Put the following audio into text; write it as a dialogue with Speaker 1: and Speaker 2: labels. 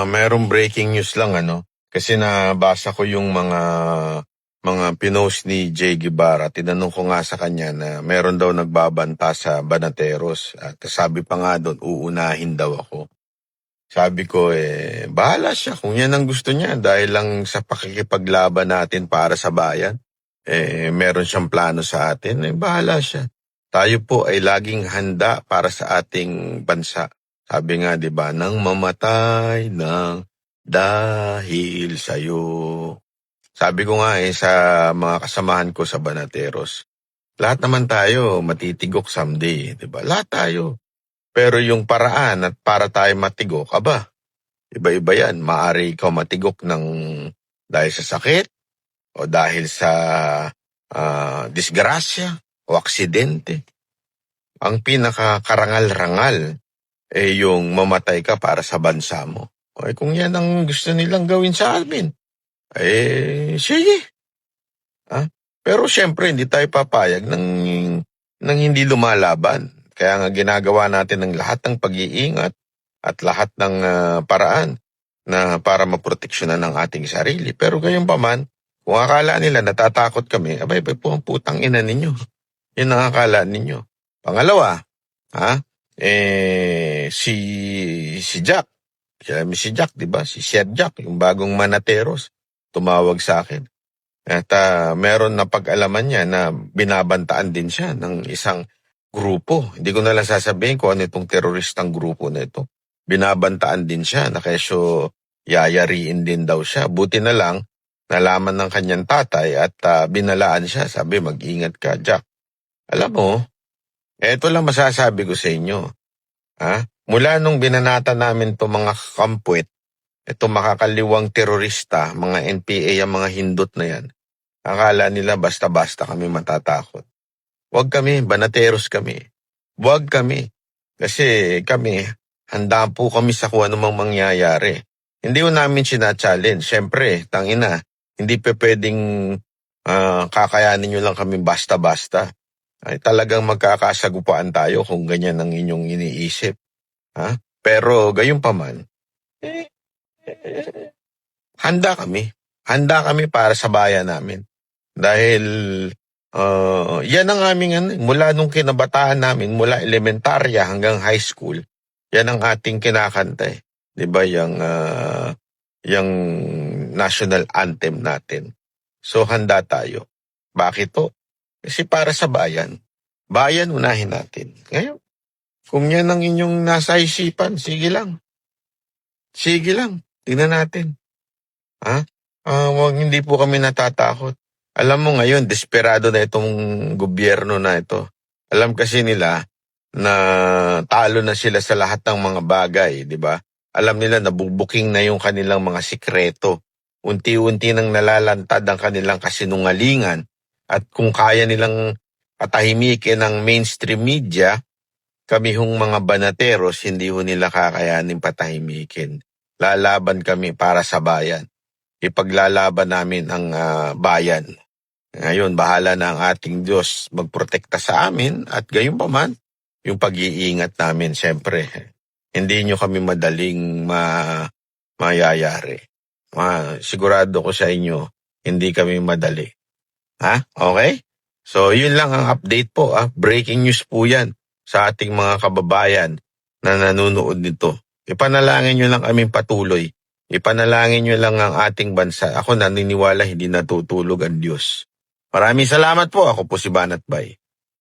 Speaker 1: Merong breaking news lang kasi nabasa ko yung mga pinost ni Jay Guevara. Tinanong ko nga sa kanya na meron daw nagbabanta sa Banateros at sabi pa nga doon uunahin daw ako. Sabi ko bahala siya kung yan ang gusto niya dahil lang sa pakikipaglaban natin para sa bayan. Meron siyang plano sa atin, bahala siya. Tayo po ay laging handa para sa ating bansa. Sabi nga, di ba, nang mamatay ng dahil sa'yo. Sabi ko nga sa mga kasamahan ko sa Banateros, lahat naman tayo matitigok someday, di ba? Lahat tayo. Pero yung paraan at para tayo matigok, iba-iba yan. Maari ikaw matigok dahil sa sakit o dahil sa disgrasya o aksidente. Ang pinakakarangal-rangal yung mamatay ka para sa bansa mo. Kung yan ang gusto nilang gawin sa amin, sige. Pero syempre, hindi tayo papayag ng hindi lumalaban. Kaya nga ginagawa natin ng lahat ng pag-iingat at lahat ng paraan na para maproteksyonan ang ating sarili. Pero gayon pa man, kung akala nila natatakot kami, abay po ang putang ina ninyo. Yun ang akala ninyo. Pangalawa, si Jack. Si Jack, di ba? Si Sir Jack, yung bagong Manateros, tumawag sa akin. At meron na pag-alaman niya na binabantaan din siya ng isang grupo. Hindi ko na lang sasabihin kung ano itong teroristang grupo na ito. Binabantaan din siya na kesyo yayariin din daw siya. Buti na lang, nalaman ng kanyang tatay at binalaan siya. Sabi, mag-ingat ka, Jack. Alam mo, eto lang masasabi ko sa inyo. Mula nung binanata namin itong mga kampwet, itong makakaliwang terorista, mga NPA, ang mga hindot na yan, akala nila basta-basta kami matatakot. Huwag kami, Banateros kami. Huwag kami. Kasi kami, handa po kami sa kung anumang mangyayari. Hindi ko namin sina-challenge. Siyempre, tangina, hindi pa pwedeng kakayanin nyo lang kami basta-basta. Ay talagang magkakasagupaan tayo kung ganyan ang inyong iniisip. Pero gayon pa man, handa kami. Handa kami para sa bayan namin. Dahil yan ang aming mula nung kinabataan namin, mula elementarya hanggang high school, yan ang ating kinakanta. Di ba yung national anthem natin. So handa tayo. Bakit to? Kasi para sa bayan. Bayan unahin natin. Ngayon, kung yan ang inyong nasa isipan, sige lang. Sige lang. Tingnan natin. Hindi po kami natatakot. Alam mo ngayon, desperado na itong gobyerno na ito. Alam kasi nila na talo na sila sa lahat ng mga bagay, di ba? Alam nila nabubuking na yung kanilang mga sikreto. Unti-unti nang nalalantad ang kanilang kasinungalingan. At kung kaya nilang patahimikin ng mainstream media, kami hong mga Banateros, hindi ho nila kakayanin patahimikin. Lalaban kami para sa bayan. Ipaglalaban namin ang bayan. Ngayon, bahala na ang ating Diyos magprotekta sa amin at gayon pa man, yung pag-iingat namin, siyempre. Hindi nyo kami madaling mayayari. Sigurado ko sa inyo, hindi kami madali. Okay? So, yun lang ang update po. Breaking news po yan sa ating mga kababayan na nanonood nito. Ipanalangin nyo lang kaming patuloy. Ipanalangin nyo lang ang ating bansa. Ako naniniwala hindi natutulog ang Diyos. Maraming salamat po. Ako po si Banat Bay.